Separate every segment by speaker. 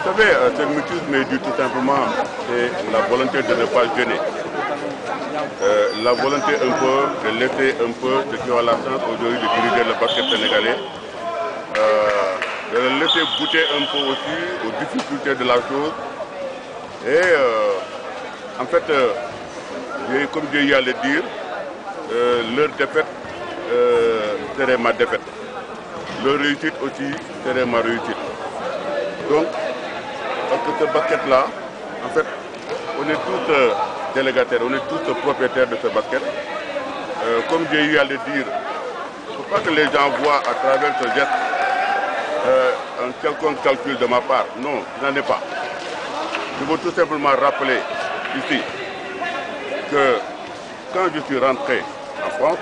Speaker 1: savez, ce mutisme est dû tout simplement à la volonté de ne pas gêner. La volonté un peu de laisser un peu ceux qui ont la chance aujourd'hui de diriger le basket sénégalais, de le laisser goûter un peu aussi aux difficultés de la chose. Et en fait, comme j'ai eu à le dire, leur défaite serait ma défaite. Leur réussite aussi serait ma réussite. Donc, parce que ce basket-là, en fait, on est tous délégataires, on est tous propriétaires de ce basket. Comme j'ai eu à le dire, il ne faut pas que les gens voient à travers ce geste un quelconque calcul de ma part. Non, je n'en ai pas. Je veux tout simplement rappeler ici que quand je suis rentré en France,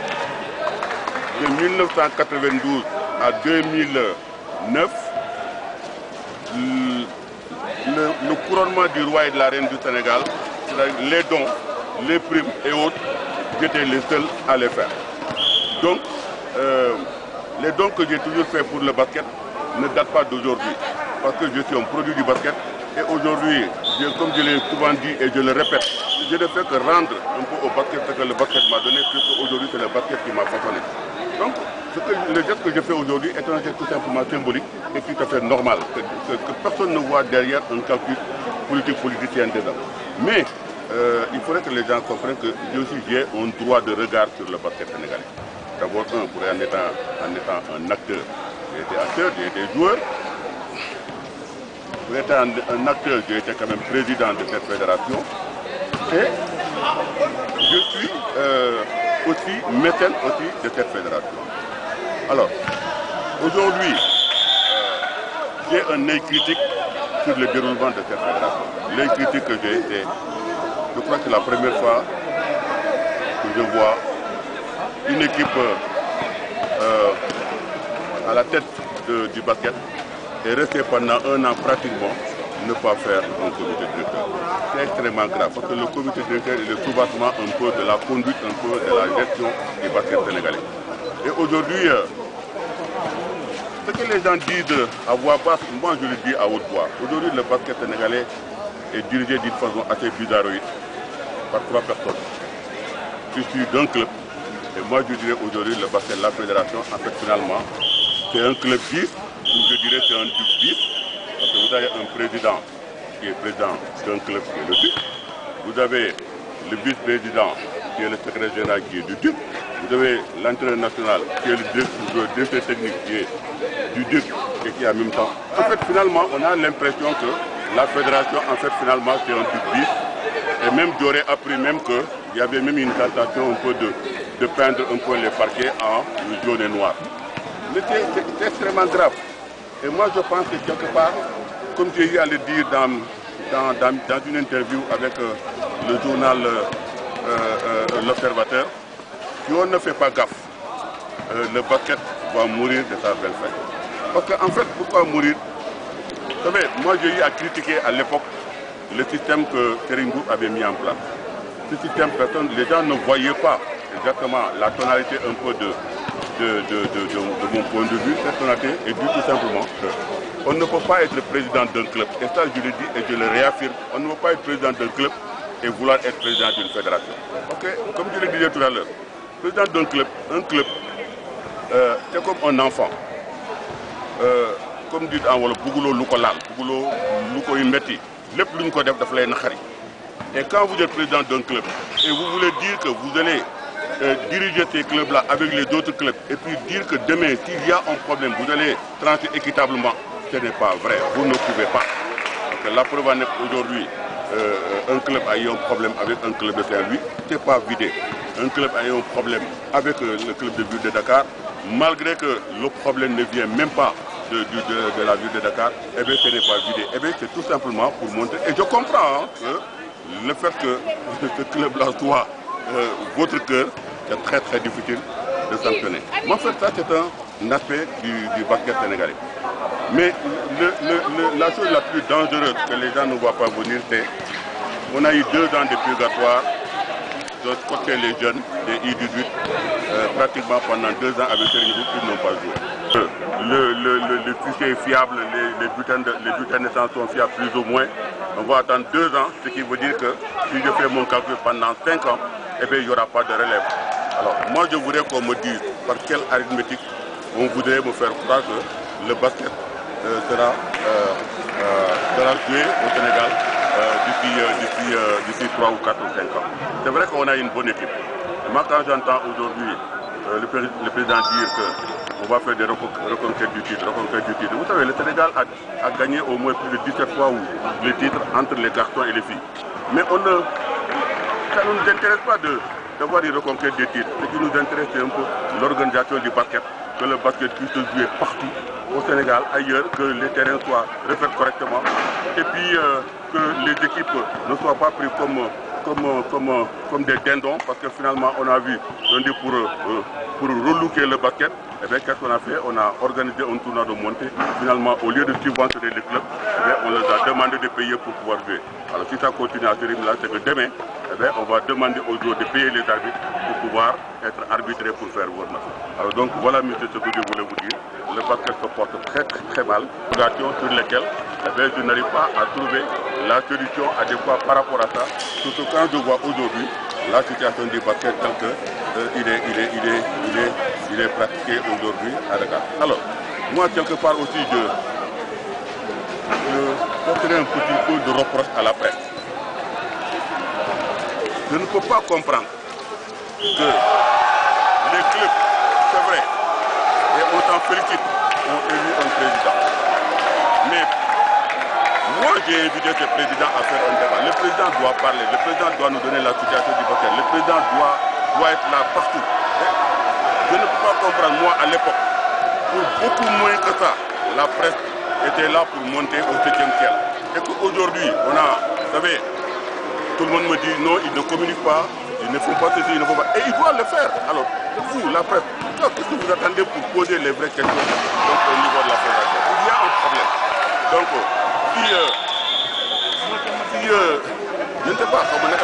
Speaker 1: de 1992 à 2009, le couronnement du roi et de la reine du Sénégal, les dons, les primes et autres, j'étais les seuls à les faire. Donc, les dons que j'ai toujours fait pour le basket ne datent pas d'aujourd'hui, parce que je suis un produit du basket. Et aujourd'hui, comme je l'ai souvent dit et je le répète, je ne fais que rendre un peu au basket ce que le basket m'a donné, puisque aujourd'hui c'est le basket qui m'a façonné. Donc, le geste que je fais aujourd'hui est un geste tout simplement symbolique et tout à fait normal, que personne ne voit derrière un calcul politicien dedans. Mais il faudrait que les gens comprennent que j'ai un droit de regard sur le basket sénégalais. D'abord, en étant un acteur, j'ai été acteur, j'ai été joueur. Pour être un acteur, j'ai été quand même président de cette fédération. Et je suis aussi mécène aussi de cette fédération. Alors, aujourd'hui, j'ai un œil critique sur le déroulement de cette fédération. L'œil critique que j'ai été, je crois que c'est la première fois que je vois une équipe à la tête du basket et rester pendant un an pratiquement ne pas faire un comité directeur. C'est extrêmement grave parce que le comité directeur est le soubassement un peu de la conduite, un peu de la gestion du basket sénégalais. Et aujourd'hui, ce que les gens disent à voix basse, moi je le dis à haute voix. Aujourd'hui, le basket sénégalais est dirigé d'une façon assez bizarroïde par 3 personnes. Je suis d'un club et moi je dirais aujourd'hui le basket, la fédération, en fait finalement, c'est un club 10, ou je dirais c'est un duc 10, parce que vous avez un président qui est président d'un club qui est le duc, vous avez le vice-président qui est le secrétaire général qui est du duc, vous avez l'entraîneur national qui est le directeur technique qui est du duc et qui est en même temps. En fait finalement on a l'impression que la fédération en fait finalement c'est un duc 10 et même j'aurais appris même qu'il y avait même une tentation un peu de peindre un peu les parquets en jaune et noir. Mais c'est extrêmement grave. Et moi je pense que quelque part, comme j'ai eu à le dire dans une interview avec le journal L'Observateur, si on ne fait pas gaffe, le basket va mourir de sa belle fête. Parce qu'en fait, pourquoi mourir? Vous savez, moi j'ai eu à critiquer à l'époque le système que Serigne avait mis en place. Ce système, les gens ne voyaient pas exactement la tonalité un peu de mon point de vue. Cette tonalité est due tout simplement qu'on ne peut pas être président d'un club. Et ça, je le dis et je le réaffirme. On ne peut pas être président d'un club et vouloir être président d'une fédération. Okay? Comme je le disais tout à l'heure, président d'un club, c'est comme un enfant. Comme dit en wolof, bugulo lu ko laal, bugulo lu koy metti, lépp lu ñu ko def daf lay naxari. Et quand vous êtes président d'un club et vous voulez dire que vous allez diriger ces clubs-là avec les autres clubs et puis dire que demain, s'il y a un problème, vous allez trancher équitablement, ce n'est pas vrai. Vous ne pouvez pas. Parce que la preuve en est qu'aujourd'hui, un club a eu un problème avec un club de Saint-Louis, ce n'est pas vidé. Un club a eu un problème avec le club de ville de Dakar, malgré que le problème ne vient même pas de la ville de Dakar, eh bien ce n'est pas vidé. Eh bien c'est tout simplement pour montrer. Et je comprends que le fait que ce club-là soit votre cœur, c'est très très difficile de sanctionner. Mais en fait, ça c'est un aspect du basket sénégalais. Mais la chose la plus dangereuse que les gens ne voient pas venir, c'est qu'on a eu 2 ans de purgatoire de côté les jeunes des I-18, pratiquement pendant 2 ans avec Serigne Mboup, ils n'ont pas joué. le fichier est fiable, les bulletins de naissance sont fiables plus ou moins. On va attendre 2 ans, ce qui veut dire que si je fais mon calcul pendant 5 ans, eh bien, il n'y aura pas de relève. Alors moi je voudrais qu'on me dise par quelle arithmétique on voudrait me faire croire que le basket sera joué au Sénégal d'ici 3 ou 4 ou 5 ans. C'est vrai qu'on a une bonne équipe. Et moi quand j'entends aujourd'hui le président dire qu'on va faire des reconquêtes du titre, vous savez, le Sénégal a gagné au moins plus de 17 fois le titre entre les garçons et les filles. Mais ça ne nous intéresse pas d'avoir une reconquête des titres. Ce qui nous intéresse, c'est un peu l'organisation du basket, que le basket puisse se jouer partout au Sénégal, ailleurs, que les terrains soient refaits correctement et puis que les équipes ne soient pas prises comme des dindons, parce que finalement on a vu, pour relooker le basket, et bien qu'est-ce qu'on a fait? On a organisé un tournoi de montée. Finalement, au lieu de subventionner les clubs, eh bien, on leur a demandé de payer pour pouvoir jouer. Alors si ça continue à ce rythme-là, c'est que demain, eh bien, on va demander aux joueurs de payer les arbitres pour pouvoir être arbitrés pour faire votre match. Alors donc voilà, monsieur, ce que je voulais vous dire. Le basket se porte très très très mal. Sur lesquelles eh bien, je n'arrive pas à trouver la solution adéquate par rapport à ça. Surtout quand je vois aujourd'hui la situation du basket tel que il est pratiqué aujourd'hui à Dakar. Alors, moi quelque part aussi je porterai un petit peu de reproche à la presse. Je ne peux pas comprendre que les clubs, c'est vrai, et on s'en félicite, ont élu un président. Mais moi j'ai invité ce président à faire un débat. Le président doit parler, le président doit nous donner la situation du basket, le président doit être là partout. Je ne peux pas comprendre, moi à l'époque, pour beaucoup moins que ça, la presse était là pour monter au 7e ciel. Et qu'aujourd'hui, on a, vous savez, tout le monde me dit non, ils ne communiquent pas, ils ne font pas ceci, ils ne font pas. Et ils doivent le faire. Alors, vous, la presse, qu'est-ce que vous attendez pour poser les vraies questions au niveau de la fédération? Il y a un problème. Donc, je ne sais pas comment on a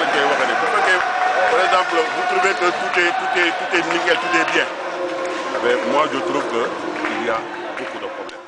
Speaker 1: par exemple, vous trouvez que tout est nickel, tout est bien. Eh bien moi, je trouve qu'il y a beaucoup de problèmes.